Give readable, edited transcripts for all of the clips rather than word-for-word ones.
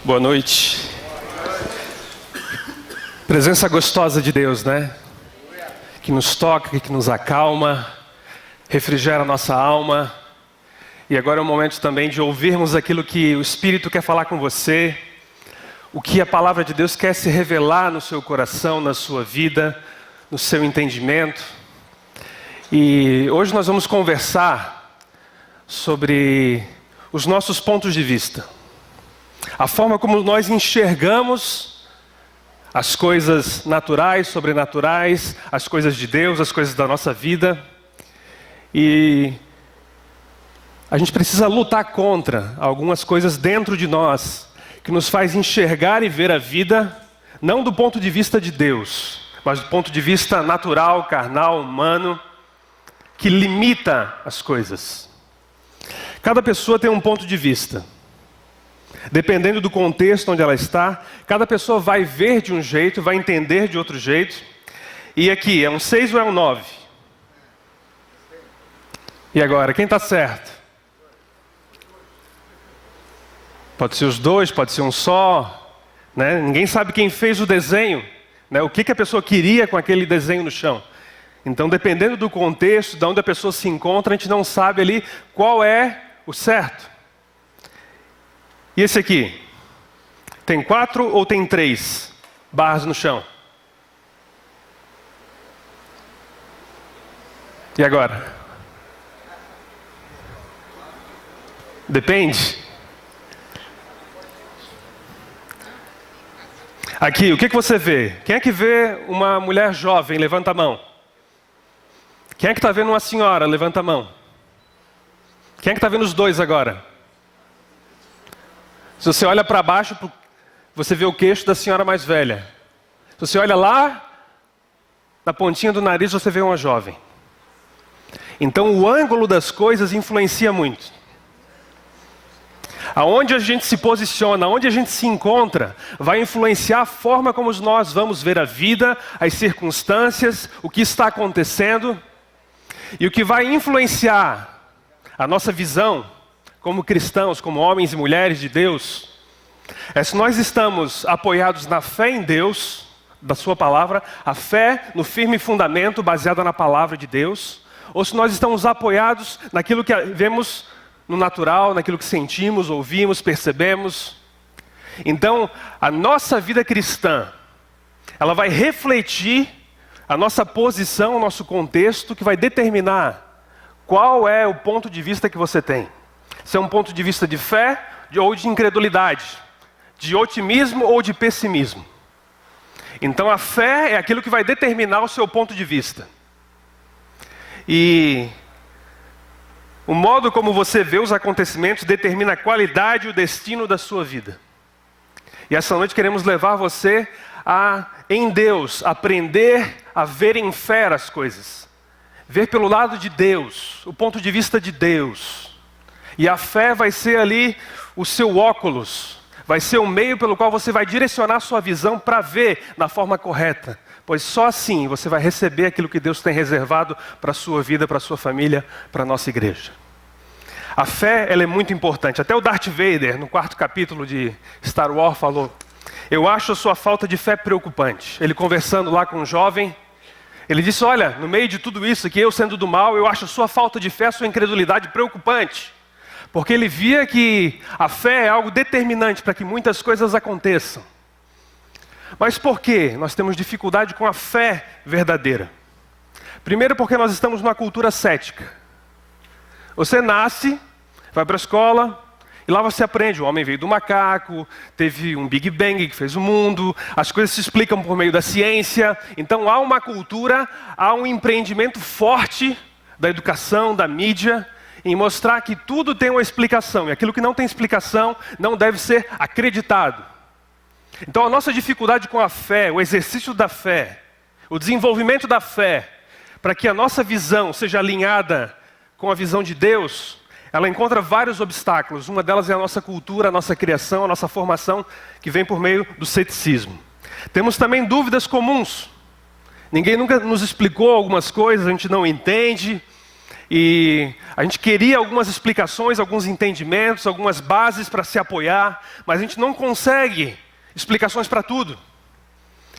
Boa noite. Presença gostosa de Deus, né? Que nos toca, que nos acalma, refrigera a nossa alma. E agora é o momento também de ouvirmos aquilo que o Espírito quer falar com você, o que a palavra de Deus quer se revelar no seu coração, na sua vida, no seu entendimento. E hoje nós vamos conversar sobre os nossos pontos de vista. A forma como nós enxergamos as coisas naturais, sobrenaturais, as coisas de Deus, as coisas da nossa vida. E a gente precisa lutar contra algumas coisas dentro de nós que nos faz enxergar e ver a vida não do ponto de vista de Deus, mas do ponto de vista natural, carnal, humano, que limita as coisas. Cada pessoa tem um ponto de vista. Dependendo do contexto onde ela está, cada pessoa vai ver de um jeito, vai entender de outro jeito. E aqui, é um 6 ou é um 9? E agora, quem está certo? Pode ser os dois, pode ser um só, né? Ninguém sabe quem fez o desenho, né? O que a pessoa queria com aquele desenho no chão. Então, dependendo do contexto, de onde a pessoa se encontra, a gente não sabe ali qual é o certo. E esse aqui? Tem 4 ou tem 3 barras no chão? E agora? Depende. Aqui, o que você vê? Quem é que vê uma mulher jovem? Levanta a mão. Quem é que está vendo uma senhora? Levanta a mão. Quem é que está vendo os dois agora? Se você olha para baixo, você vê o queixo da senhora mais velha. Se você olha lá, na pontinha do nariz, você vê uma jovem. Então o ângulo das coisas influencia muito. Aonde a gente se posiciona, aonde a gente se encontra, vai influenciar a forma como nós vamos ver a vida, as circunstâncias, o que está acontecendo. E o que vai influenciar a nossa visão como cristãos, como homens e mulheres de Deus, é se nós estamos apoiados na fé em Deus, da sua palavra, a fé no firme fundamento baseada na palavra de Deus, ou se nós estamos apoiados naquilo que vemos no natural, naquilo que sentimos, ouvimos, percebemos. Então, a nossa vida cristã, ela vai refletir a nossa posição, o nosso contexto, que vai determinar qual é o ponto de vista que você tem. Se é um ponto de vista de fé ou de incredulidade, de otimismo ou de pessimismo. Então a fé é aquilo que vai determinar o seu ponto de vista. E o modo como você vê os acontecimentos determina a qualidade e o destino da sua vida. E essa noite queremos levar você a, em Deus, aprender a ver em fé as coisas. Ver pelo lado de Deus, o ponto de vista de Deus. E a fé vai ser ali o seu óculos, vai ser o meio pelo qual você vai direcionar a sua visão para ver na forma correta. Pois só assim você vai receber aquilo que Deus tem reservado para a sua vida, para a sua família, para a nossa igreja. A fé, ela é muito importante. Até o Darth Vader, no 4º capítulo de Star Wars, falou: eu acho a sua falta de fé preocupante. Ele conversando lá com um jovem, ele disse: olha, no meio de tudo isso aqui, eu sendo do mal, eu acho a sua falta de fé, a sua incredulidade preocupante. Porque ele via que a fé é algo determinante para que muitas coisas aconteçam. Mas por que nós temos dificuldade com a fé verdadeira? Primeiro porque nós estamos numa cultura cética. Você nasce, vai para a escola, e lá você aprende, o homem veio do macaco, teve um Big Bang que fez o mundo, as coisas se explicam por meio da ciência. Então há uma cultura, há um empreendimento forte da educação, da mídia, em mostrar que tudo tem uma explicação, e aquilo que não tem explicação não deve ser acreditado. Então a nossa dificuldade com a fé, o exercício da fé, o desenvolvimento da fé, para que a nossa visão seja alinhada com a visão de Deus, ela encontra vários obstáculos. Uma delas é a nossa cultura, a nossa criação, a nossa formação, que vem por meio do ceticismo. Temos também dúvidas comuns. Ninguém nunca nos explicou algumas coisas, a gente não entende. E a gente queria algumas explicações, alguns entendimentos, algumas bases para se apoiar, mas a gente não consegue explicações para tudo.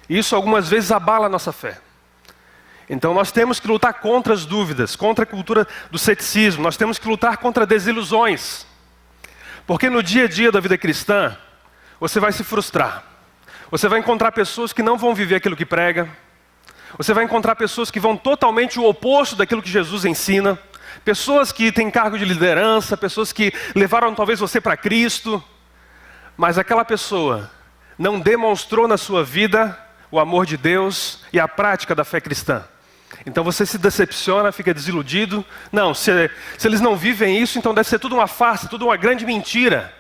Isso algumas vezes abala a nossa fé. Então nós temos que lutar contra as dúvidas, contra a cultura do ceticismo, nós temos que lutar contra desilusões. Porque no dia a dia da vida cristã, você vai se frustrar. Você vai encontrar pessoas que não vão viver aquilo que prega. Você vai encontrar pessoas que vão totalmente o oposto daquilo que Jesus ensina. Pessoas que têm cargo de liderança, pessoas que levaram talvez você para Cristo. Mas aquela pessoa não demonstrou na sua vida o amor de Deus e a prática da fé cristã. Então você se decepciona, fica desiludido. Não, se eles não vivem isso, então deve ser tudo uma farsa, tudo uma grande mentira.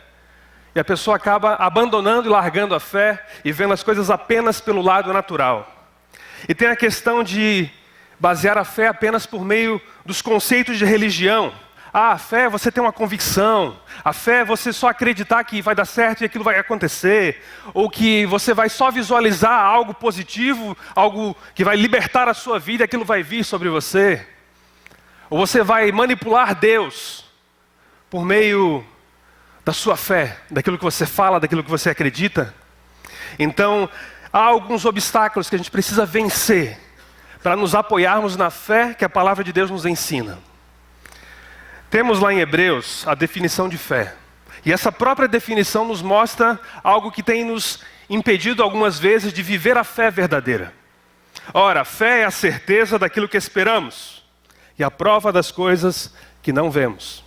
E a pessoa acaba abandonando e largando a fé e vendo as coisas apenas pelo lado natural. E tem a questão de basear a fé apenas por meio dos conceitos de religião. A fé é você ter uma convicção. A fé é você só acreditar que vai dar certo e aquilo vai acontecer. Ou que você vai só visualizar algo positivo, algo que vai libertar a sua vida e aquilo vai vir sobre você. Ou você vai manipular Deus por meio da sua fé, daquilo que você fala, daquilo que você acredita. Então, há alguns obstáculos que a gente precisa vencer para nos apoiarmos na fé que a palavra de Deus nos ensina. Temos lá em Hebreus a definição de fé. E essa própria definição nos mostra algo que tem nos impedido algumas vezes de viver a fé verdadeira. Ora, a fé é a certeza daquilo que esperamos e a prova das coisas que não vemos.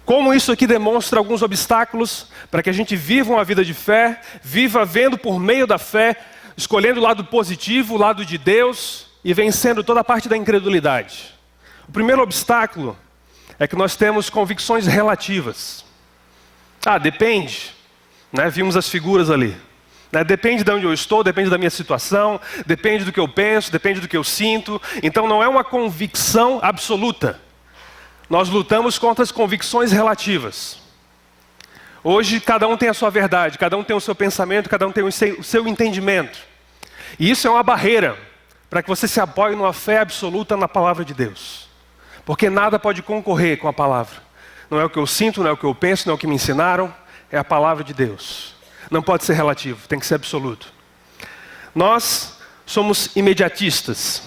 Como isso aqui demonstra alguns obstáculos para que a gente viva uma vida de fé, viva vendo por meio da fé, escolhendo o lado positivo, o lado de Deus e vencendo toda a parte da incredulidade. O primeiro obstáculo é que nós temos convicções relativas. Depende. Vimos as figuras ali. Depende de onde eu estou, depende da minha situação, depende do que eu penso, depende do que eu sinto. Então não é uma convicção absoluta. Nós lutamos contra as convicções relativas. Hoje cada um tem a sua verdade, cada um tem o seu pensamento, cada um tem o seu entendimento. E isso é uma barreira para que você se apoie numa fé absoluta na palavra de Deus. Porque nada pode concorrer com a palavra. Não é o que eu sinto, não é o que eu penso, não é o que me ensinaram. É a palavra de Deus. Não pode ser relativo, tem que ser absoluto. Nós somos imediatistas.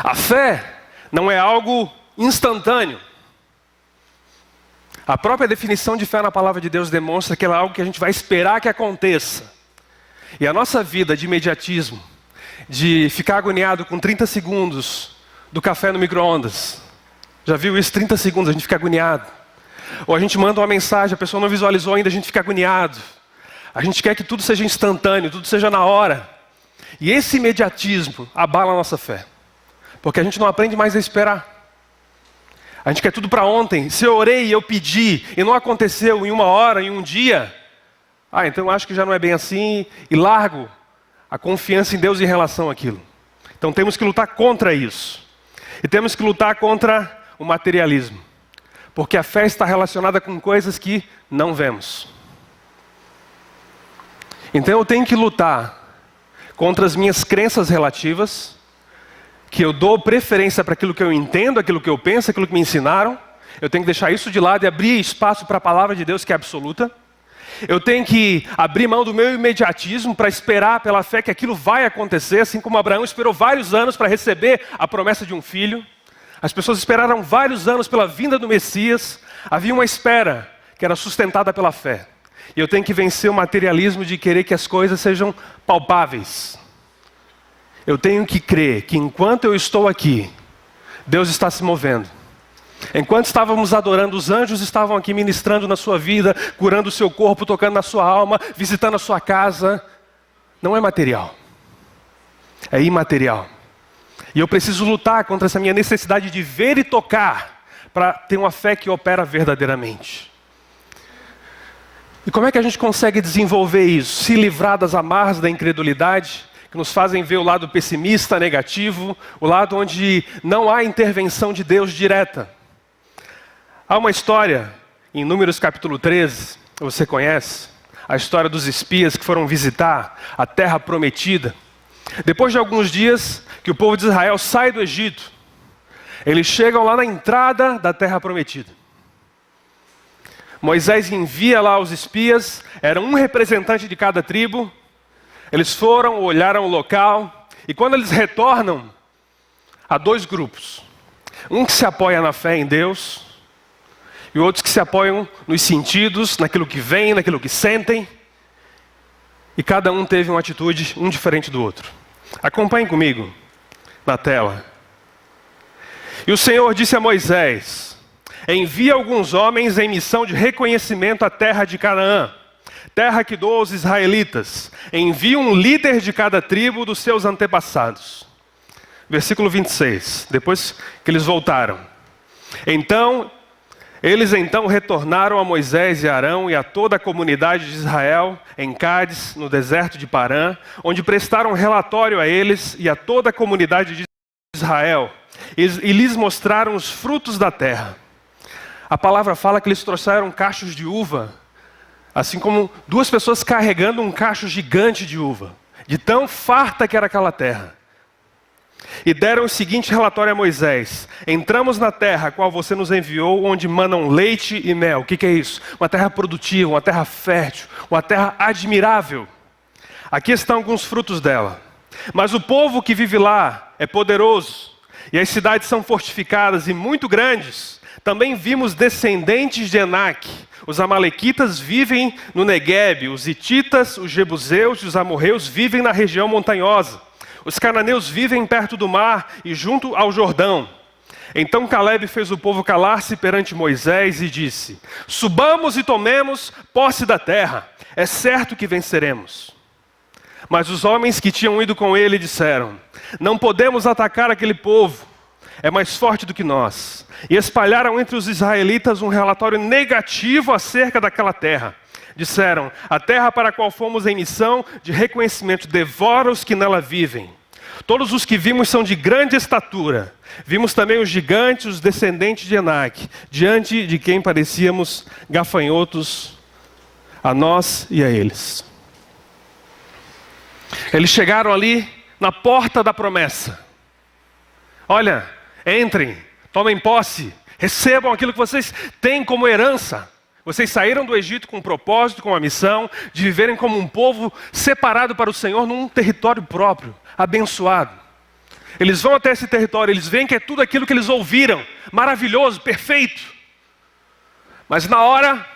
A fé não é algo instantâneo. A própria definição de fé na palavra de Deus demonstra que ela é algo que a gente vai esperar que aconteça. E a nossa vida de imediatismo, de ficar agoniado com 30 segundos do café no micro-ondas. Já viu isso? 30 segundos, a gente fica agoniado. Ou a gente manda uma mensagem, a pessoa não visualizou ainda, a gente fica agoniado. A gente quer que tudo seja instantâneo, tudo seja na hora. E esse imediatismo abala a nossa fé. Porque a gente não aprende mais a esperar. A gente quer tudo para ontem. Se eu orei e eu pedi e não aconteceu em 1 hora, em 1 dia, então eu acho que já não é bem assim e largo a confiança em Deus em relação àquilo. Então temos que lutar contra isso. E temos que lutar contra o materialismo. Porque a fé está relacionada com coisas que não vemos. Então eu tenho que lutar contra as minhas crenças relativas, que eu dou preferência para aquilo que eu entendo, aquilo que eu penso, aquilo que me ensinaram. Eu tenho que deixar isso de lado e abrir espaço para a palavra de Deus que é absoluta. Eu tenho que abrir mão do meu imediatismo para esperar pela fé que aquilo vai acontecer, assim como Abraão esperou vários anos para receber a promessa de um filho. As pessoas esperaram vários anos pela vinda do Messias. Havia uma espera que era sustentada pela fé. E eu tenho que vencer o materialismo de querer que as coisas sejam palpáveis. Eu tenho que crer que enquanto eu estou aqui, Deus está se movendo. Enquanto estávamos adorando, os anjos estavam aqui ministrando na sua vida, curando o seu corpo, tocando na sua alma, visitando a sua casa. Não é material. É imaterial. E eu preciso lutar contra essa minha necessidade de ver e tocar para ter uma fé que opera verdadeiramente. E como é que a gente consegue desenvolver isso? Se livrar das amarras da incredulidade, que nos fazem ver o lado pessimista, negativo, o lado onde não há intervenção de Deus direta. Há uma história em Números capítulo 13, você conhece, a história dos espias que foram visitar a terra prometida. Depois de alguns dias que o povo de Israel sai do Egito, Eles chegam lá na entrada da terra prometida. Moisés envia lá os espias, era um representante de cada tribo. Eles foram, olharam o local, e quando eles retornam, há dois grupos. Um que se apoia na fé em Deus, e outros que se apoiam nos sentidos, naquilo que veem, naquilo que sentem. E cada um teve uma atitude, um diferente do outro. Acompanhem comigo na tela. E o Senhor disse a Moisés: envia alguns homens em missão de reconhecimento à terra de Canaã, terra que dou aos israelitas. Envia um líder de cada tribo dos seus antepassados. Versículo 26, depois que eles voltaram. Eles retornaram a Moisés e Arão e a toda a comunidade de Israel em Cádiz, no deserto de Parã, onde prestaram relatório a eles e a toda a comunidade de Israel, e lhes mostraram os frutos da terra. A palavra fala que eles trouxeram cachos de uva, assim como duas pessoas carregando um cacho gigante de uva, de tão farta que era aquela terra. E deram o seguinte relatório a Moisés: entramos na terra a qual você nos enviou, onde manam leite e mel. O que é isso? Uma terra produtiva, uma terra fértil, uma terra admirável. Aqui estão alguns frutos dela. Mas o povo que vive lá é poderoso, e as cidades são fortificadas e muito grandes. Também vimos descendentes de Enaque. Os amalequitas vivem no Neguebe, os hititas, os jebuseus e os amorreus vivem na região montanhosa. Os cananeus vivem perto do mar e junto ao Jordão. Então Calebe fez o povo calar-se perante Moisés e disse: subamos e tomemos posse da terra, é certo que venceremos. Mas os homens que tinham ido com ele disseram: não podemos atacar aquele povo, é mais forte do que nós. E espalharam entre os israelitas um relatório negativo acerca daquela terra. Disseram: a terra para a qual fomos em missão de reconhecimento devora os que nela vivem. Todos os que vimos são de grande estatura. Vimos também os gigantes, os descendentes de Enaque, diante de quem parecíamos gafanhotos a nós e a eles. Eles chegaram ali na porta da promessa. Olha, entrem, tomem posse, recebam aquilo que vocês têm como herança. Vocês saíram do Egito com um propósito, com uma missão, de viverem como um povo separado para o Senhor num território próprio, abençoado. Eles vão até esse território, eles veem que é tudo aquilo que eles ouviram, maravilhoso, perfeito. Mas na hora,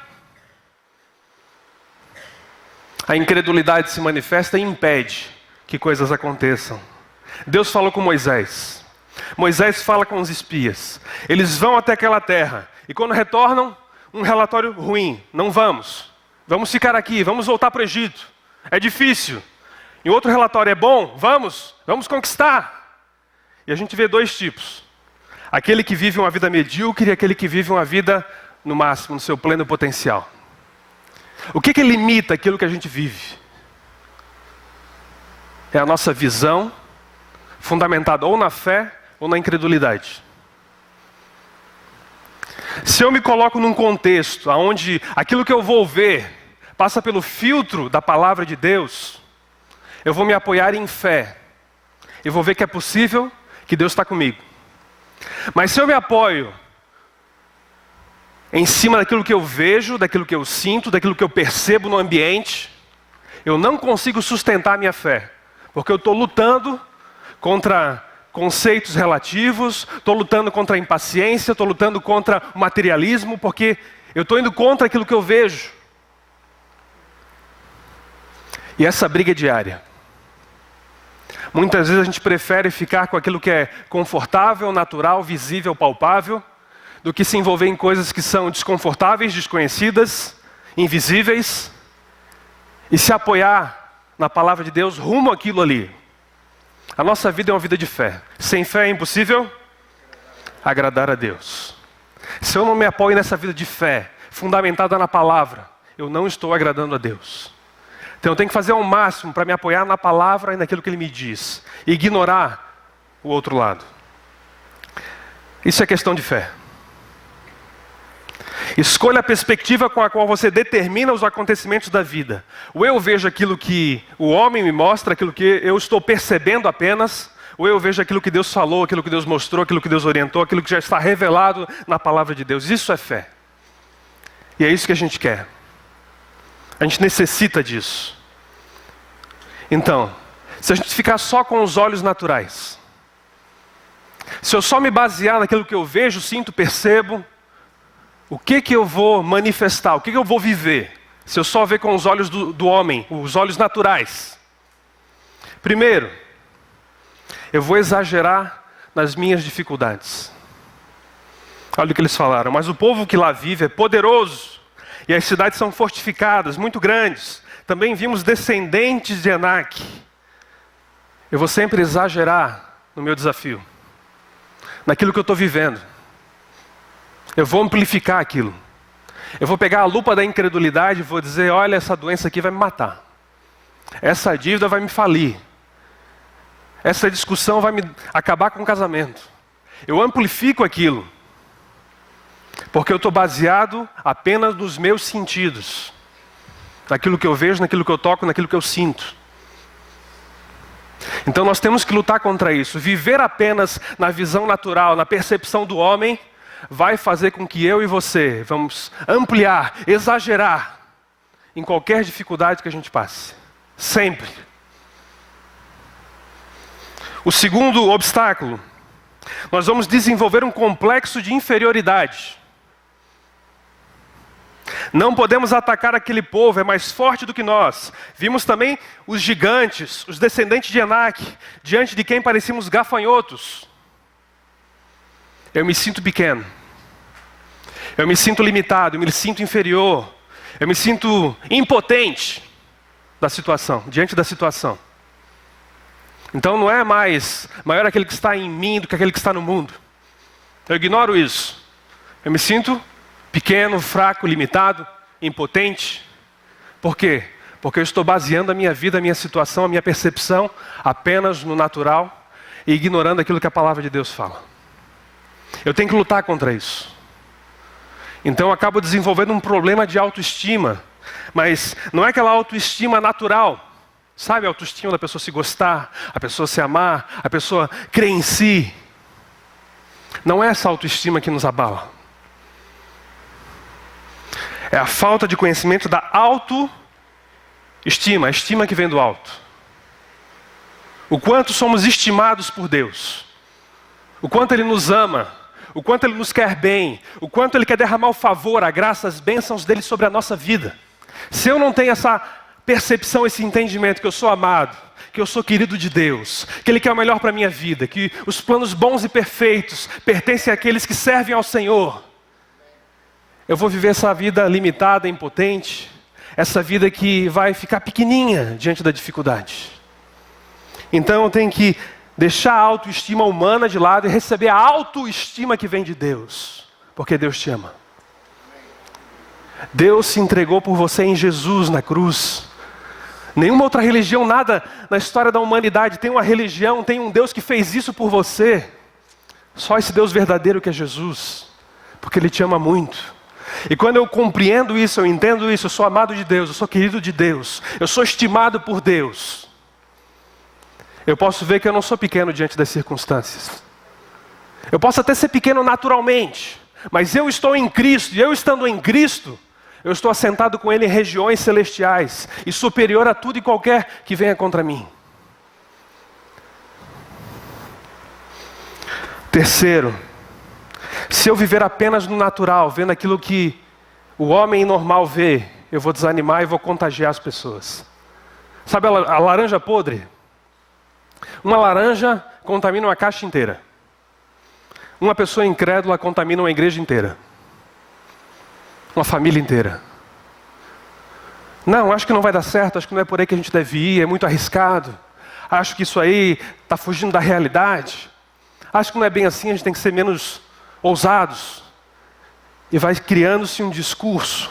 a incredulidade se manifesta e impede que coisas aconteçam. Deus falou com Moisés. Moisés fala com os espias. Eles vão até aquela terra e quando retornam, um relatório ruim: não vamos ficar aqui, vamos voltar para o Egito, é difícil. E outro relatório: é bom, vamos conquistar. E a gente vê dois tipos: aquele que vive uma vida medíocre e aquele que vive uma vida no máximo, no seu pleno potencial. O que limita aquilo que a gente vive? É a nossa visão, fundamentada ou na fé ou na incredulidade. Se eu me coloco num contexto onde aquilo que eu vou ver passa pelo filtro da palavra de Deus, eu vou me apoiar em fé. Eu vou ver que é possível, que Deus está comigo. Mas se eu me apoio em cima daquilo que eu vejo, daquilo que eu sinto, daquilo que eu percebo no ambiente, eu não consigo sustentar a minha fé. Porque eu estou lutando contra conceitos relativos, estou lutando contra a impaciência, estou lutando contra o materialismo, porque eu estou indo contra aquilo que eu vejo. E essa briga é diária. Muitas vezes a gente prefere ficar com aquilo que é confortável, natural, visível, palpável, do que se envolver em coisas que são desconfortáveis, desconhecidas, invisíveis, e se apoiar na palavra de Deus rumo àquilo ali. A nossa vida é uma vida de fé. Sem fé é impossível agradar a Deus. Se eu não me apoio nessa vida de fé, fundamentada na palavra, eu não estou agradando a Deus. Então eu tenho que fazer ao máximo para me apoiar na palavra e naquilo que Ele me diz. E ignorar o outro lado. Isso é questão de fé. Escolha a perspectiva com a qual você determina os acontecimentos da vida. Ou eu vejo aquilo que o homem me mostra, aquilo que eu estou percebendo apenas, ou eu vejo aquilo que Deus falou, aquilo que Deus mostrou, aquilo que Deus orientou, aquilo que já está revelado na palavra de Deus. Isso é fé. E é isso que a gente quer. A gente necessita disso. Então, se a gente ficar só com os olhos naturais, se eu só me basear naquilo que eu vejo, sinto, percebo, o que eu vou manifestar, o que eu vou viver, se eu só ver com os olhos do homem, os olhos naturais? Primeiro, eu vou exagerar nas minhas dificuldades. Olha o que eles falaram: mas o povo que lá vive é poderoso, e as cidades são fortificadas, muito grandes. Também vimos descendentes de Enaque. Eu vou sempre exagerar no meu desafio, naquilo que eu estou vivendo. Eu vou amplificar aquilo. Eu vou pegar a lupa da incredulidade e vou dizer: olha, essa doença aqui vai me matar. Essa dívida vai me falir. Essa discussão vai me acabar com o casamento. Eu amplifico aquilo, porque eu estou baseado apenas nos meus sentidos. Naquilo que eu vejo, naquilo que eu toco, naquilo que eu sinto. Então nós temos que lutar contra isso. Viver apenas na visão natural, na percepção do homem, vai fazer com que eu e você vamos ampliar, exagerar em qualquer dificuldade que a gente passe. Sempre. O segundo obstáculo, nós vamos desenvolver um complexo de inferioridade. Não podemos atacar aquele povo, é mais forte do que nós. Vimos também os gigantes, os descendentes de Enaque, diante de quem parecíamos gafanhotos. Eu me sinto pequeno. Eu me sinto limitado, eu me sinto inferior. Eu me sinto impotente diante da situação. Então não é mais maior aquele que está em mim do que aquele que está no mundo. Eu ignoro isso. Eu me sinto pequeno, fraco, limitado, impotente. Por quê? Porque eu estou baseando a minha vida, a minha situação, a minha percepção apenas no natural e ignorando aquilo que a palavra de Deus fala. Eu tenho que lutar contra isso. Então eu acabo desenvolvendo um problema de autoestima. Mas não é aquela autoestima natural. Sabe a autoestima da pessoa se gostar, a pessoa se amar, a pessoa crer em si. Não é essa autoestima que nos abala. É a falta de conhecimento da autoestima, a estima que vem do alto. O quanto somos estimados por Deus. O quanto Ele nos ama. O quanto Ele nos quer bem. O quanto Ele quer derramar o favor, a graça, as bênçãos dEle sobre a nossa vida. Se eu não tenho essa percepção, esse entendimento que eu sou amado, que eu sou querido de Deus, que Ele quer o melhor para a minha vida, que os planos bons e perfeitos pertencem àqueles que servem ao Senhor, eu vou viver essa vida limitada, impotente, essa vida que vai ficar pequenininha diante da dificuldade. Então eu tenho que deixar a autoestima humana de lado e receber a autoestima que vem de Deus, porque Deus te ama. Deus se entregou por você em Jesus na cruz. Nenhuma outra religião, nada na história da humanidade tem uma religião, tem um Deus que fez isso por você. Só esse Deus verdadeiro que é Jesus, porque Ele te ama muito. E quando eu compreendo isso, eu entendo isso, eu sou amado de Deus, eu sou querido de Deus, eu sou estimado por Deus, eu posso ver que eu não sou pequeno diante das circunstâncias. Eu posso até ser pequeno naturalmente, mas eu estou em Cristo, e eu estando em Cristo, eu estou assentado com Ele em regiões celestiais, e superior a tudo e qualquer que venha contra mim. Terceiro, se eu viver apenas no natural, vendo aquilo que o homem normal vê, eu vou desanimar e vou contagiar as pessoas. Sabe a laranja podre? Uma laranja contamina uma caixa inteira. Uma pessoa incrédula contamina uma igreja inteira. Uma família inteira. Não, acho que não vai dar certo, acho que não é por aí que a gente deve ir, é muito arriscado. Acho que isso aí está fugindo da realidade. Acho que não é bem assim, a gente tem que ser menos ousados. E vai criando-se um discurso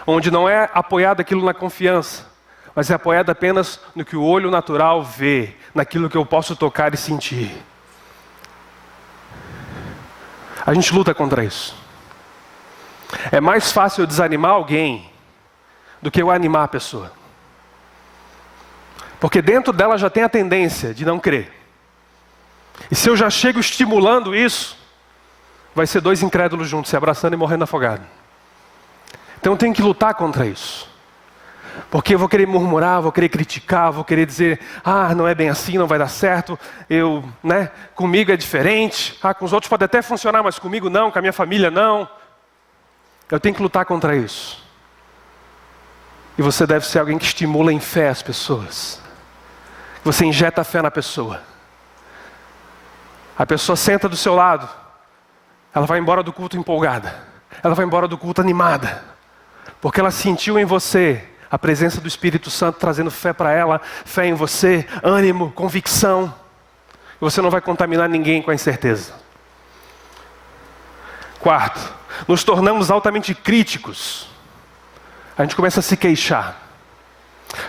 onde não é apoiado aquilo na confiança, mas é apoiado apenas no que o olho natural vê, naquilo que eu posso tocar e sentir. A gente luta contra isso. É mais fácil eu desanimar alguém do que eu animar a pessoa. Porque dentro dela já tem a tendência de não crer. E se eu já chego estimulando isso, vai ser dois incrédulos juntos, se abraçando e morrendo afogado. Então eu tenho que lutar contra isso. Porque eu vou querer murmurar, vou querer criticar, vou querer dizer, não é bem assim, não vai dar certo, comigo é diferente, com os outros pode até funcionar, mas comigo não, com a minha família não. Eu tenho que lutar contra isso. E você deve ser alguém que estimula em fé as pessoas. Você injeta fé na pessoa. A pessoa senta do seu lado, ela vai embora do culto empolgada, ela vai embora do culto animada, porque ela sentiu em você a presença do Espírito Santo trazendo fé para ela, fé em você, ânimo, convicção. E você não vai contaminar ninguém com a incerteza. Quarto, nos tornamos altamente críticos. A gente começa a se queixar.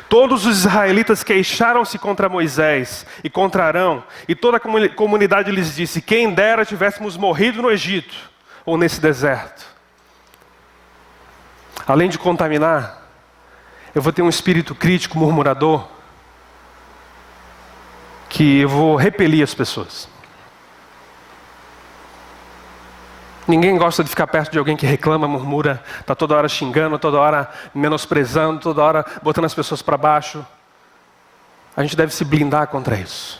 Todos os israelitas queixaram-se contra Moisés e contra Arão, e toda a comunidade lhes disse: quem dera tivéssemos morrido no Egito ou nesse deserto. Além de contaminar, eu vou ter um espírito crítico, murmurador, que eu vou repelir as pessoas. Ninguém gosta de ficar perto de alguém que reclama, murmura, está toda hora xingando, toda hora menosprezando, toda hora botando as pessoas para baixo. A gente deve se blindar contra isso.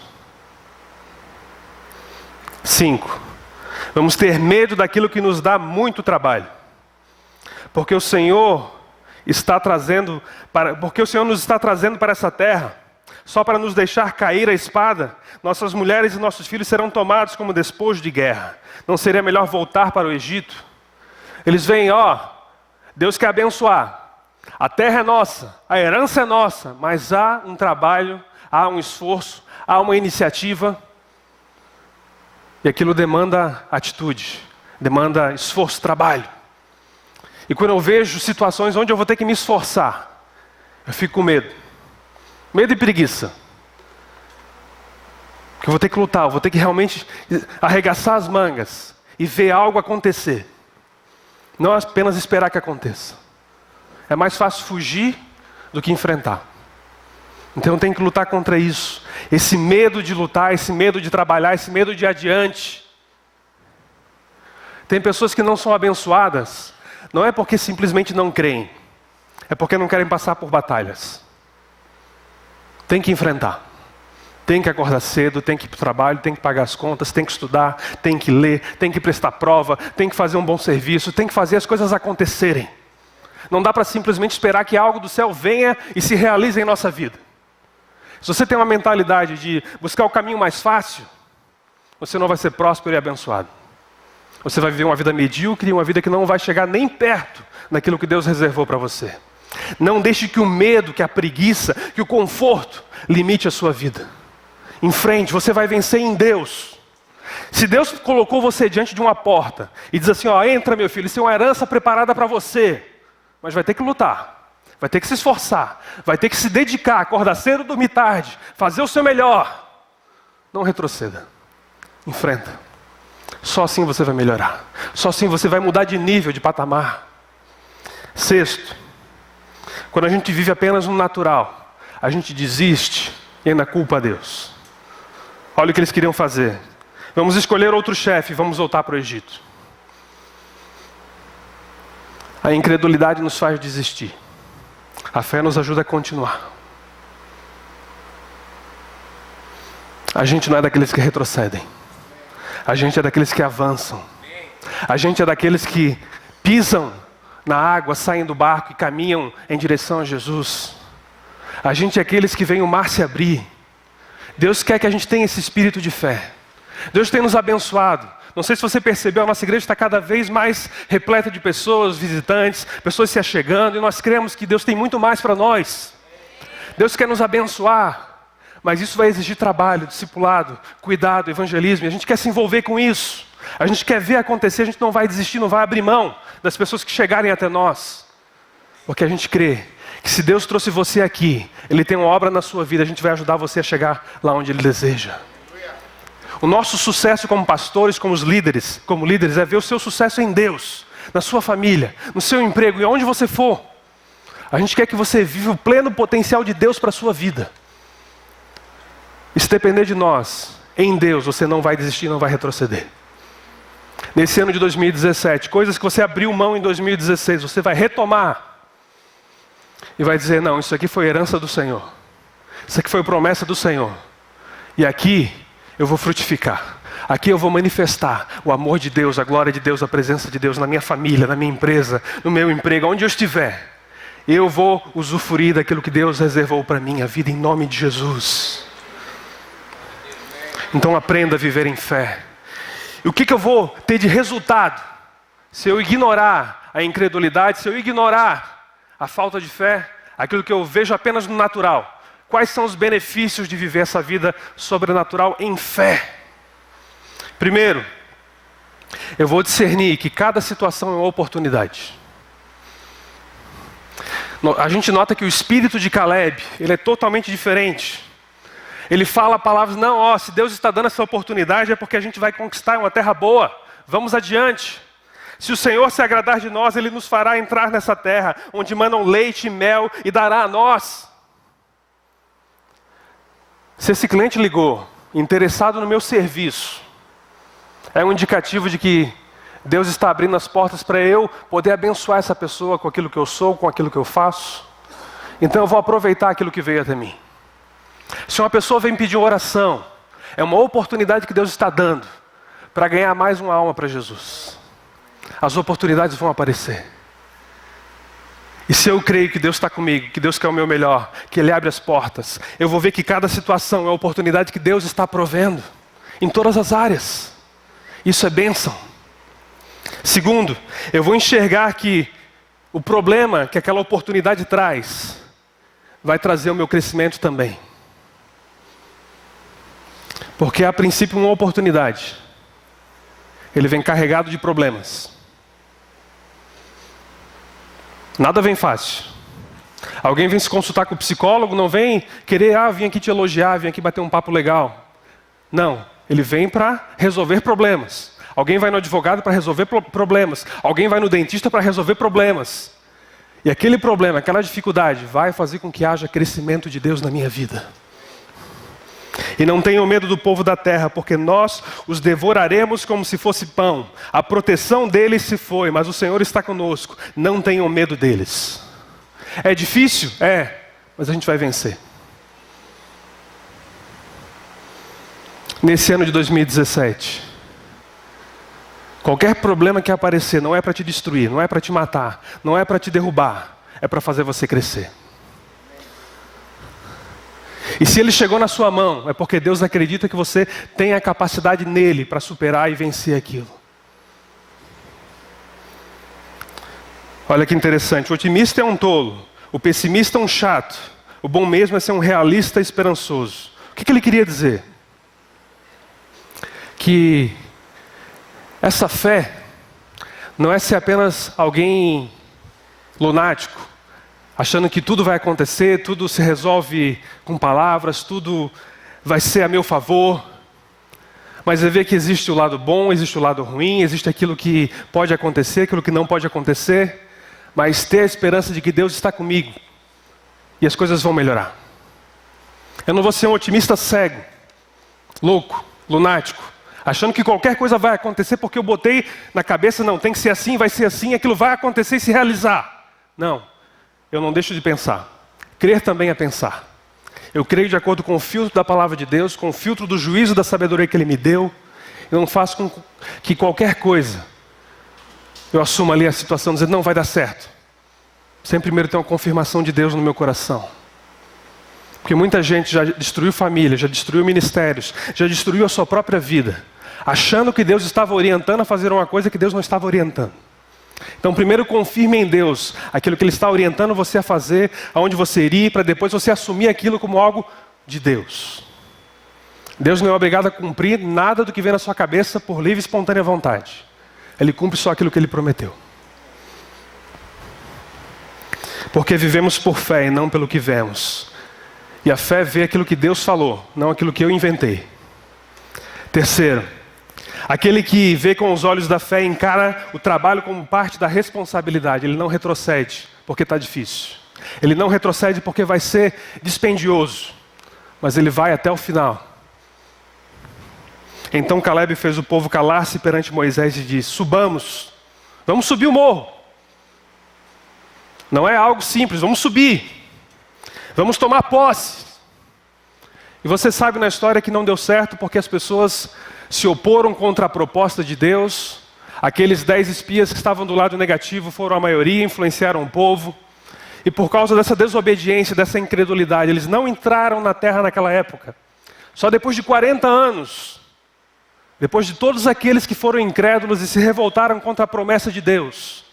5. Vamos ter medo daquilo que nos dá muito trabalho. Porque o Senhor nos está trazendo para essa terra, só para nos deixar cair a espada. Nossas mulheres e nossos filhos serão tomados como despojo de guerra. Não seria melhor voltar para o Egito? Eles veem, Deus quer abençoar. A terra é nossa, a herança é nossa, mas há um trabalho, há um esforço, há uma iniciativa. E aquilo demanda atitude, demanda esforço, trabalho. E quando eu vejo situações onde eu vou ter que me esforçar, eu fico com medo. Medo e preguiça. Que eu vou ter que lutar, eu vou ter que realmente arregaçar as mangas e ver algo acontecer. Não apenas esperar que aconteça. É mais fácil fugir do que enfrentar. Então eu tenho que lutar contra isso. Esse medo de lutar, esse medo de trabalhar, esse medo de ir adiante. Tem pessoas que não são abençoadas, não é porque simplesmente não creem, é porque não querem passar por batalhas. Tem que enfrentar. Tem que acordar cedo, tem que ir para o trabalho, tem que pagar as contas, tem que estudar, tem que ler, tem que prestar prova, tem que fazer um bom serviço, tem que fazer as coisas acontecerem. Não dá para simplesmente esperar que algo do céu venha e se realize em nossa vida. Se você tem uma mentalidade de buscar o caminho mais fácil, você não vai ser próspero e abençoado. Você vai viver uma vida medíocre, uma vida que não vai chegar nem perto daquilo que Deus reservou para você. Não deixe que o medo, que a preguiça, que o conforto limite a sua vida. Em frente, você vai vencer em Deus. Se Deus colocou você diante de uma porta e diz assim, entra meu filho, isso é uma herança preparada para você. Mas vai ter que lutar, vai ter que se esforçar, vai ter que se dedicar, acordar cedo, dormir tarde, fazer o seu melhor. Não retroceda, enfrenta. Só assim você vai melhorar. Só assim você vai mudar de nível, de patamar. 6. Quando a gente vive apenas no natural, a gente desiste e ainda culpa a Deus. Olha o que eles queriam fazer. Vamos escolher outro chefe e vamos voltar para o Egito. A incredulidade nos faz desistir. A fé nos ajuda a continuar. A gente não é daqueles que retrocedem. A gente é daqueles que avançam. A gente é daqueles que pisam na água, saem do barco e caminham em direção a Jesus. A gente é aqueles que veem o mar se abrir. Deus quer que a gente tenha esse espírito de fé. Deus tem nos abençoado. Não sei se você percebeu, a nossa igreja está cada vez mais repleta de pessoas, visitantes, pessoas se achegando, e nós cremos que Deus tem muito mais para nós. Deus quer nos abençoar, mas isso vai exigir trabalho, discipulado, cuidado, evangelismo, e a gente quer se envolver com isso. A gente quer ver acontecer, a gente não vai desistir, não vai abrir mão das pessoas que chegarem até nós. Porque a gente crê que se Deus trouxe você aqui, Ele tem uma obra na sua vida, a gente vai ajudar você a chegar lá onde Ele deseja. O nosso sucesso como pastores, como líderes, é ver o seu sucesso em Deus, na sua família, no seu emprego e onde você for. A gente quer que você viva o pleno potencial de Deus para a sua vida. E se depender de nós, em Deus, você não vai desistir, não vai retroceder. Nesse ano de 2017, coisas que você abriu mão em 2016, você vai retomar. E vai dizer, não, isso aqui foi herança do Senhor. Isso aqui foi promessa do Senhor. E aqui eu vou frutificar. Aqui eu vou manifestar o amor de Deus, a glória de Deus, a presença de Deus na minha família, na minha empresa, no meu emprego, onde eu estiver. Eu vou usufruir daquilo que Deus reservou para mim, a vida em nome de Jesus. Então aprenda a viver em fé. E o que eu vou ter de resultado se eu ignorar a incredulidade, se eu ignorar a falta de fé, aquilo que eu vejo apenas no natural? Quais são os benefícios de viver essa vida sobrenatural em fé? Primeiro, eu vou discernir que cada situação é uma oportunidade. A gente nota que o espírito de Caleb, ele é totalmente diferente. Ele fala palavras, não, se Deus está dando essa oportunidade é porque a gente vai conquistar uma terra boa. Vamos adiante. Se o Senhor se agradar de nós, Ele nos fará entrar nessa terra, onde mandam leite e mel e dará a nós. Se esse cliente ligou, interessado no meu serviço, é um indicativo de que Deus está abrindo as portas para eu poder abençoar essa pessoa com aquilo que eu sou, com aquilo que eu faço. Então eu vou aproveitar aquilo que veio até mim. Se uma pessoa vem pedir oração, é uma oportunidade que Deus está dando para ganhar mais uma alma para Jesus. As oportunidades vão aparecer. E se eu creio que Deus está comigo, que Deus quer o meu melhor, que Ele abre as portas, eu vou ver que cada situação é uma oportunidade que Deus está provendo, em todas as áreas. Isso é bênção. Segundo, eu vou enxergar que o problema que aquela oportunidade traz, vai trazer o meu crescimento também. Porque a princípio uma oportunidade, ele vem carregado de problemas. Nada vem fácil. Alguém vem se consultar com o psicólogo, não vem querer, vim aqui te elogiar, vim aqui bater um papo legal. Não, ele vem para resolver problemas. Alguém vai no advogado para resolver problemas. Alguém vai no dentista para resolver problemas. E aquele problema, aquela dificuldade, vai fazer com que haja crescimento de Deus na minha vida. E não tenham medo do povo da terra, porque nós os devoraremos como se fosse pão. A proteção deles se foi, mas o Senhor está conosco. Não tenham medo deles. É difícil? Mas a gente vai vencer. Nesse ano de 2017, qualquer problema que aparecer não é para te destruir, não é para te matar, não é para te derrubar, é para fazer você crescer. E se ele chegou na sua mão, é porque Deus acredita que você tem a capacidade nele para superar e vencer aquilo. Olha que interessante, o otimista é um tolo, o pessimista é um chato, o bom mesmo é ser um realista esperançoso. O que ele queria dizer? Que essa fé não é ser apenas alguém lunático, achando que tudo vai acontecer, tudo se resolve com palavras, tudo vai ser a meu favor. Mas é ver que existe o lado bom, existe o lado ruim, existe aquilo que pode acontecer, aquilo que não pode acontecer. Mas ter a esperança de que Deus está comigo e as coisas vão melhorar. Eu não vou ser um otimista cego, louco, lunático, achando que qualquer coisa vai acontecer porque eu botei na cabeça, não, tem que ser assim, vai ser assim, aquilo vai acontecer e se realizar. Não. Eu não deixo de pensar. Crer também é pensar. Eu creio de acordo com o filtro da palavra de Deus, com o filtro do juízo da sabedoria que Ele me deu. Eu não faço com que qualquer coisa eu assuma ali a situação dizendo, não vai dar certo. Sem primeiro ter uma confirmação de Deus no meu coração. Porque muita gente já destruiu família, já destruiu ministérios, já destruiu a sua própria vida, achando que Deus estava orientando a fazer uma coisa que Deus não estava orientando. Então primeiro confirme em Deus aquilo que Ele está orientando você a fazer, aonde você iria, para depois você assumir aquilo como algo de Deus. Deus não é obrigado a cumprir nada do que vem na sua cabeça por livre e espontânea vontade. Ele cumpre só aquilo que Ele prometeu. Porque vivemos por fé e não pelo que vemos. E a fé vê aquilo que Deus falou, não aquilo que eu inventei. Terceiro, aquele que vê com os olhos da fé encara o trabalho como parte da responsabilidade. Ele não retrocede porque está difícil. Ele não retrocede porque vai ser dispendioso. Mas ele vai até o final. Então Caleb fez o povo calar-se perante Moisés e disse: subamos, vamos subir o morro. Não é algo simples, vamos subir, vamos tomar posse. E você sabe na história que não deu certo porque as pessoas se oporam contra a proposta de Deus. Aqueles 10 espias que estavam do lado negativo foram a maioria, influenciaram o povo. E por causa dessa desobediência, dessa incredulidade, eles não entraram na terra naquela época. Só depois de 40 anos, depois de todos aqueles que foram incrédulos e se revoltaram contra a promessa de Deus,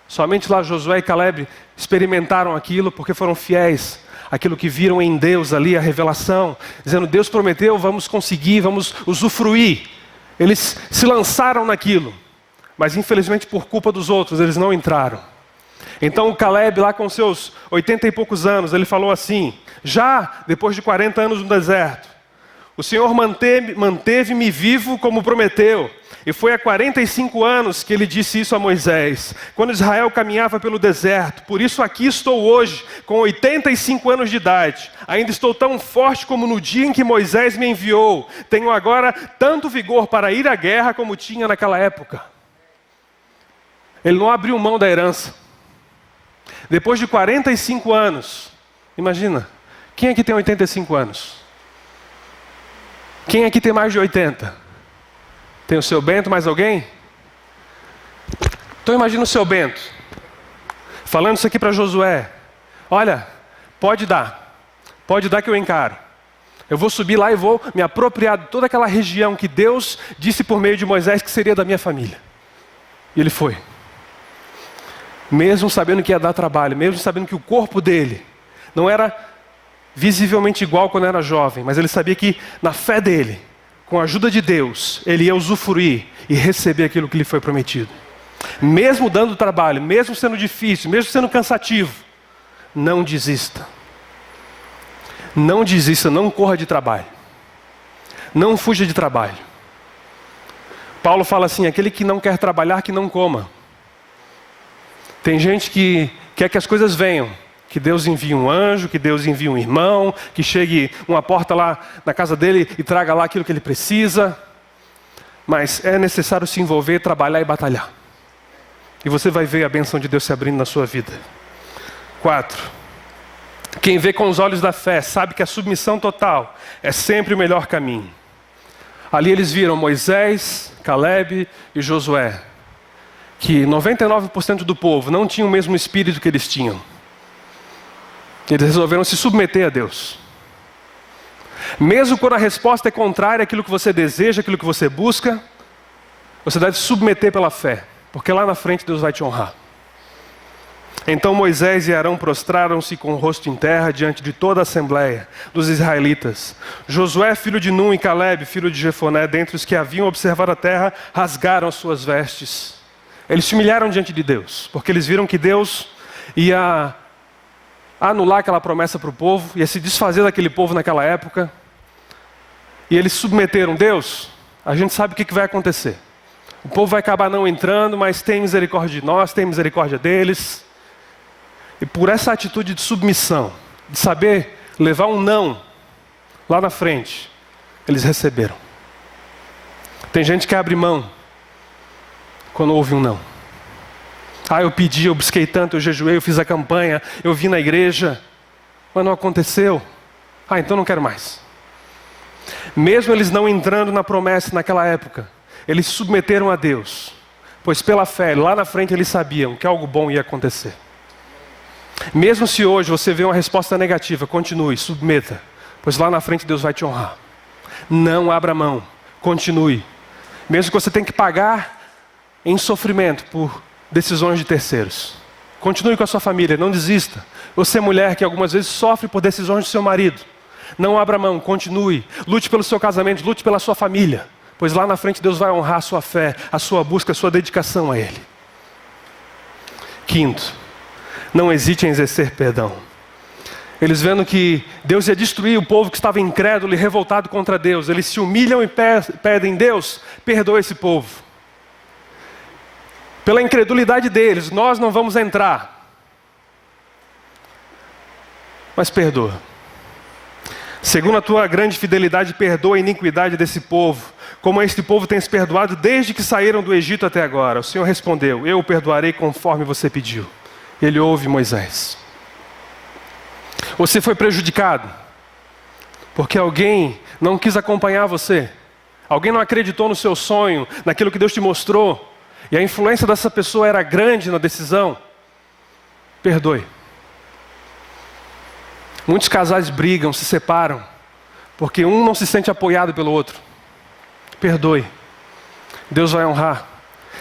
somente lá Josué e Caleb experimentaram aquilo porque foram fiéis àquilo que viram em Deus ali, a revelação, dizendo: Deus prometeu, vamos conseguir, vamos usufruir. Eles se lançaram naquilo, mas infelizmente por culpa dos outros, eles não entraram. Então o Caleb, lá com seus 80 e poucos anos, ele falou assim, já depois de 40 anos no deserto: o Senhor manteve-me vivo como prometeu. E foi há 45 anos que ele disse isso a Moisés, quando Israel caminhava pelo deserto. Por isso aqui estou hoje, com 85 anos de idade. Ainda estou tão forte como no dia em que Moisés me enviou. Tenho agora tanto vigor para ir à guerra como tinha naquela época. Ele não abriu mão da herança. Depois de 45 anos, imagina, quem aqui tem 85 anos? Quem aqui tem mais de 80? Tem o seu Bento, mais alguém? Então imagina o seu Bento, falando isso aqui para Josué: olha, pode dar que eu encaro. Eu vou subir lá e vou me apropriar de toda aquela região que Deus disse por meio de Moisés que seria da minha família. E ele foi. Mesmo sabendo que ia dar trabalho, mesmo sabendo que o corpo dele não era visivelmente igual quando era jovem, mas ele sabia que na fé dele, com a ajuda de Deus, ele ia usufruir e receber aquilo que lhe foi prometido. Mesmo dando trabalho, mesmo sendo difícil, mesmo sendo cansativo, não desista. Não desista, não corra de trabalho. Não fuja de trabalho. Paulo fala assim: aquele que não quer trabalhar, que não coma. Tem gente que quer que as coisas venham, que Deus envie um anjo, que Deus envie um irmão, que chegue uma porta lá na casa dele e traga lá aquilo que ele precisa. Mas é necessário se envolver, trabalhar e batalhar. E você vai ver a bênção de Deus se abrindo na sua vida. 4. Quem vê com os olhos da fé sabe que a submissão total é sempre o melhor caminho. Ali eles viram Moisés, Caleb e Josué, que 99% do povo não tinha o mesmo espírito que eles tinham. Eles resolveram se submeter a Deus. Mesmo quando a resposta é contrária àquilo que você deseja, àquilo que você busca, você deve se submeter pela fé, porque lá na frente Deus vai te honrar. Então Moisés e Arão prostraram-se com o rosto em terra diante de toda a assembleia dos israelitas. Josué, filho de Nun, e Caleb, filho de Jefoné, dentre os que haviam observado a terra, rasgaram as suas vestes. Eles se humilharam diante de Deus, porque eles viram que Deus ia anular aquela promessa para o povo, ia se desfazer daquele povo naquela época. E eles se submeteram: Deus, a gente sabe o que vai acontecer. O povo vai acabar não entrando, mas tem misericórdia de nós, tem misericórdia deles. E por essa atitude de submissão, de saber levar um não lá na frente, eles receberam. Tem gente que abre mão quando ouve um não. Eu pedi, eu busquei tanto, eu jejuei, eu fiz a campanha, eu vim na igreja, mas não aconteceu. Então não quero mais. Mesmo eles não entrando na promessa naquela época, eles se submeteram a Deus, pois pela fé, lá na frente eles sabiam que algo bom ia acontecer. Mesmo se hoje você vê uma resposta negativa, continue, submeta, pois lá na frente Deus vai te honrar. Não abra mão, continue. Mesmo que você tenha que pagar em sofrimento por decisões de terceiros, continue com a sua família, não desista. Você, mulher, que algumas vezes sofre por decisões do seu marido, não abra mão, continue. Lute pelo seu casamento, lute pela sua família, pois lá na frente Deus vai honrar a sua fé, a sua busca, a sua dedicação a Ele. 5, não hesite em exercer perdão. Eles vendo que Deus ia destruir o povo que estava incrédulo e revoltado contra Deus, eles se humilham e pedem: Deus, perdoa esse povo. Pela incredulidade deles, nós não vamos entrar. Mas perdoa. Segundo a tua grande fidelidade, perdoa a iniquidade desse povo, como este povo tens perdoado desde que saíram do Egito até agora. O Senhor respondeu: eu o perdoarei conforme você pediu. Ele ouve Moisés. Você foi prejudicado porque alguém não quis acompanhar você. Alguém não acreditou no seu sonho, naquilo que Deus te mostrou. E a influência dessa pessoa era grande na decisão. Perdoe. Muitos casais brigam, se separam, porque um não se sente apoiado pelo outro. Perdoe. Deus vai honrar.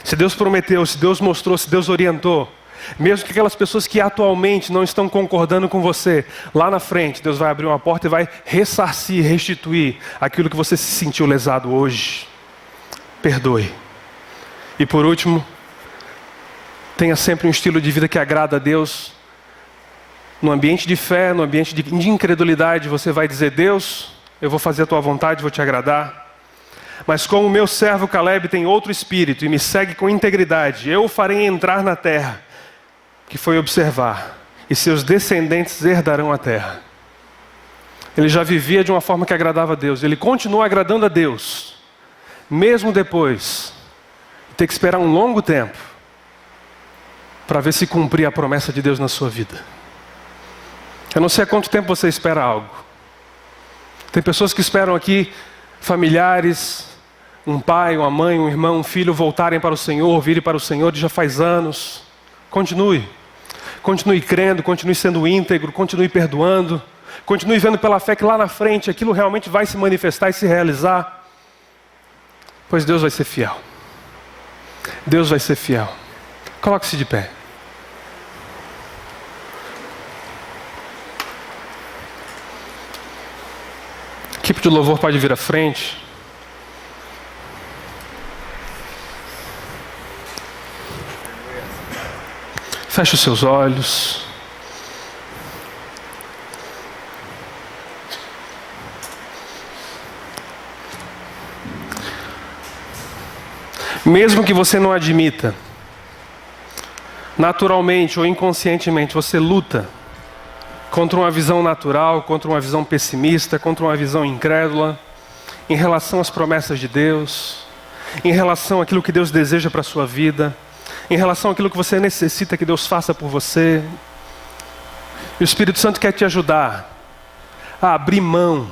Se Deus prometeu, se Deus mostrou, se Deus orientou, mesmo que aquelas pessoas que atualmente não estão concordando com você, lá na frente Deus vai abrir uma porta e vai ressarcir, restituir aquilo que você se sentiu lesado hoje. Perdoe. E por último, tenha sempre um estilo de vida que agrada a Deus. No ambiente de fé, no ambiente de incredulidade, você vai dizer: Deus, eu vou fazer a tua vontade, vou te agradar. Mas como o meu servo Caleb tem outro espírito e me segue com integridade, eu o farei entrar na terra que foi observar, e seus descendentes herdarão a terra. Ele já vivia de uma forma que agradava a Deus. Ele continua agradando a Deus, mesmo depois de ter que esperar um longo tempo para ver se cumprir a promessa de Deus na sua vida. Eu não sei há quanto tempo você espera algo. Tem pessoas que esperam aqui familiares, um pai, uma mãe, um irmão, um filho voltarem para o Senhor, virem para o Senhor, e já faz anos. Continue. Continue crendo, continue sendo íntegro, continue perdoando, continue vendo pela fé que lá na frente aquilo realmente vai se manifestar e se realizar. Pois Deus vai ser fiel. Deus vai ser fiel. Coloque-se de pé. A equipe de louvor pode vir à frente. Feche os seus olhos. Mesmo que você não admita, naturalmente ou inconscientemente, você luta contra uma visão natural, contra uma visão pessimista, contra uma visão incrédula, em relação às promessas de Deus, em relação àquilo que Deus deseja para a sua vida, em relação àquilo que você necessita que Deus faça por você. E o Espírito Santo quer te ajudar a abrir mão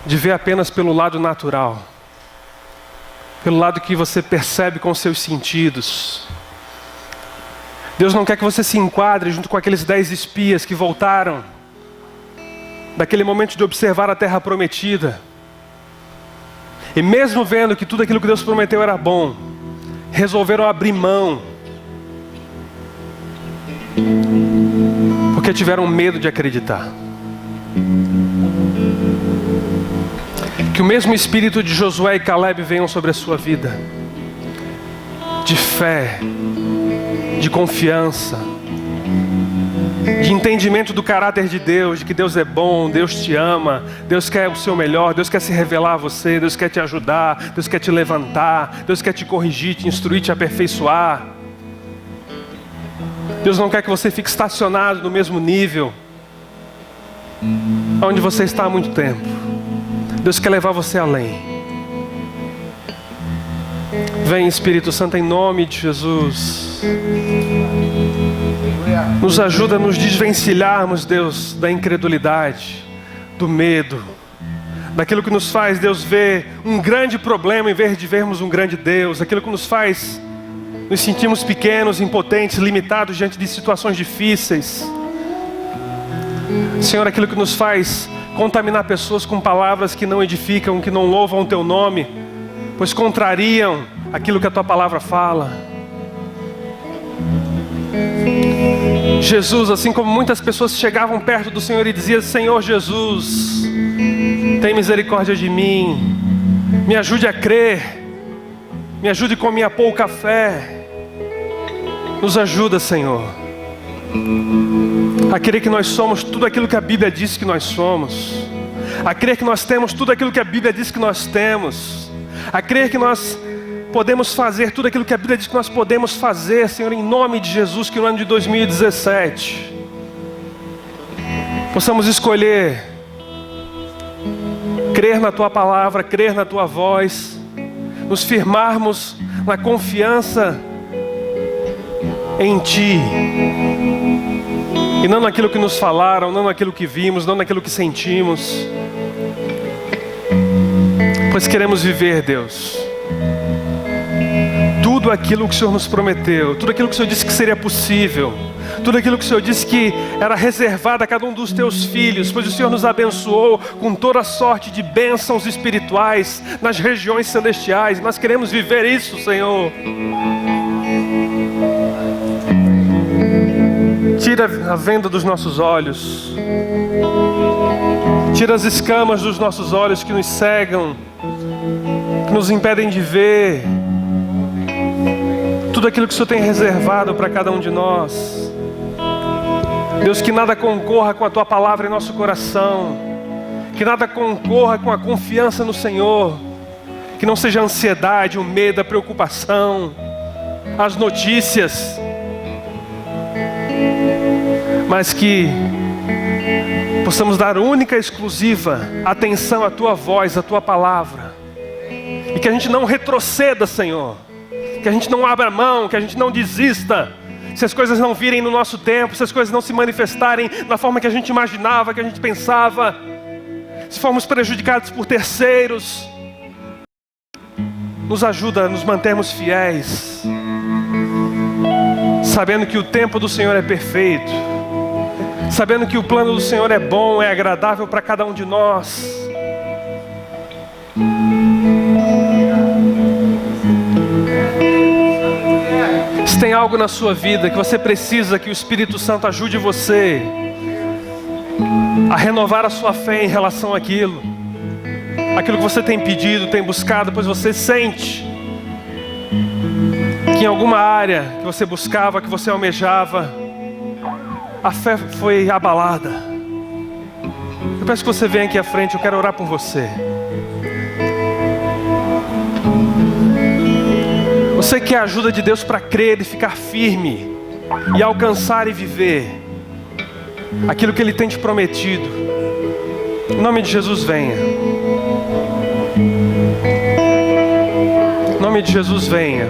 de ver apenas pelo lado natural, pelo lado que você percebe com os seus sentidos. Deus não quer que você se enquadre junto com aqueles 10 espias que voltaram daquele momento de observar a terra prometida. E mesmo vendo que tudo aquilo que Deus prometeu era bom, resolveram abrir mão, porque tiveram medo de acreditar. Que o mesmo espírito de Josué e Caleb venham sobre a sua vida, de fé, de confiança, de entendimento do caráter de Deus, de que Deus é bom, Deus te ama, Deus quer o seu melhor, Deus quer se revelar a você, Deus quer te ajudar, Deus quer te levantar, Deus quer te corrigir, te instruir, te aperfeiçoar. Deus não quer que você fique estacionado no mesmo nível onde você está há muito tempo. Deus quer levar você além. Vem, Espírito Santo, em nome de Jesus. Nos ajuda a nos desvencilharmos, Deus, da incredulidade, do medo, daquilo que nos faz, Deus, ver um grande problema em vez de vermos um grande Deus, aquilo que nos faz nos sentirmos pequenos, impotentes, limitados diante de situações difíceis. Senhor, aquilo que nos faz contaminar pessoas com palavras que não edificam, que não louvam o Teu nome, pois contrariam aquilo que a Tua palavra fala. Jesus, assim como muitas pessoas chegavam perto do Senhor e diziam: Senhor Jesus, tem misericórdia de mim, me ajude a crer, me ajude com minha pouca fé. Nos ajuda, Senhor, a crer que nós somos tudo aquilo que a Bíblia diz que nós somos, a crer que nós temos tudo aquilo que a Bíblia diz que nós temos, a crer que nós podemos fazer tudo aquilo que a Bíblia diz que nós podemos fazer, Senhor, em nome de Jesus, que no ano de 2017 possamos escolher crer na Tua palavra, crer na Tua voz, nos firmarmos na confiança em Ti, e não naquilo que nos falaram, não naquilo que vimos, não naquilo que sentimos, pois queremos viver, Deus, tudo aquilo que o Senhor nos prometeu, tudo aquilo que o Senhor disse que seria possível, tudo aquilo que o Senhor disse que era reservado a cada um dos Teus filhos, pois o Senhor nos abençoou com toda sorte de bênçãos espirituais nas regiões celestiais. Nós queremos viver isso, Senhor. Tira a venda dos nossos olhos, tira as escamas dos nossos olhos que nos cegam, que nos impedem de ver tudo aquilo que o Senhor tem reservado para cada um de nós. Deus, que nada concorra com a Tua palavra em nosso coração, que nada concorra com a confiança no Senhor, que não seja a ansiedade, o medo, a preocupação, as notícias, mas que possamos dar única e exclusiva atenção à Tua voz, à Tua palavra, e que a gente não retroceda, Senhor, que a gente não abra mão, que a gente não desista, se as coisas não virem no nosso tempo, se as coisas não se manifestarem na forma que a gente imaginava, que a gente pensava, se formos prejudicados por terceiros, nos ajuda a nos mantermos fiéis, sabendo que o tempo do Senhor é perfeito, sabendo que o plano do Senhor é bom, é agradável para cada um de nós. Se tem algo na sua vida que você precisa que o Espírito Santo ajude você a renovar a sua fé em relação àquilo, aquilo que você tem pedido, tem buscado, pois você sente que em alguma área que você buscava, que você almejava, a fé foi abalada. Eu peço que você venha aqui à frente, eu quero orar por você. Você quer a ajuda de Deus para crer e ficar firme e alcançar e viver aquilo que Ele tem te prometido. Em nome de Jesus, venha. Em nome de Jesus, venha.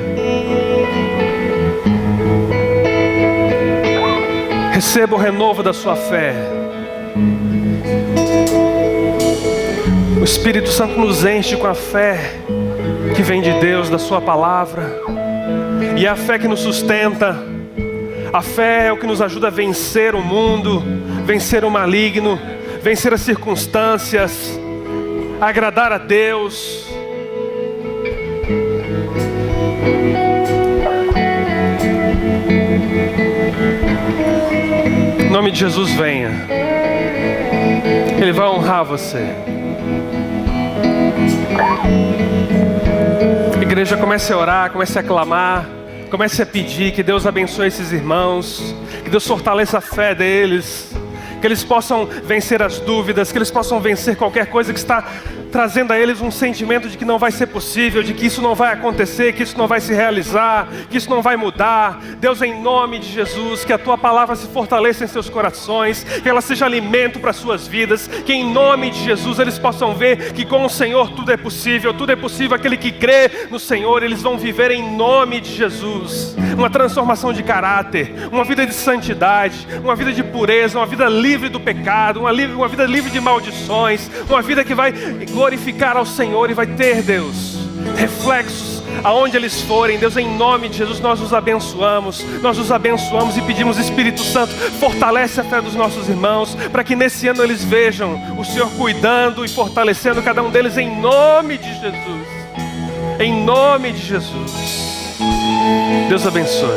Receba o renovo da sua fé. O Espírito Santo nos enche com a fé que vem de Deus, da sua palavra, e a fé que nos sustenta. A fé é o que nos ajuda a vencer o mundo, vencer o maligno, vencer as circunstâncias, agradar a Deus. Em nome de Jesus, venha. Ele vai honrar você. Igreja, comece a orar, comece a clamar, comece a pedir que Deus abençoe esses irmãos, que Deus fortaleça a fé deles, que eles possam vencer as dúvidas, que eles possam vencer qualquer coisa que está trazendo a eles um sentimento de que não vai ser possível, de que isso não vai acontecer, que isso não vai se realizar, que isso não vai mudar. Deus, em nome de Jesus, que a Tua palavra se fortaleça em seus corações, que ela seja alimento para as suas vidas, que em nome de Jesus eles possam ver que com o Senhor tudo é possível aquele que crê no Senhor. Eles vão viver em nome de Jesus uma transformação de caráter, uma vida de santidade, uma vida de pureza, uma vida livre do pecado, uma vida livre de maldições, uma vida que vai glorificar ao Senhor e vai ter, Deus, reflexos aonde eles forem. Deus, em nome de Jesus, nós os abençoamos e pedimos, Espírito Santo, fortalece a fé dos nossos irmãos, para que nesse ano eles vejam o Senhor cuidando e fortalecendo cada um deles, em nome de Jesus. Em nome de Jesus. Deus abençoe.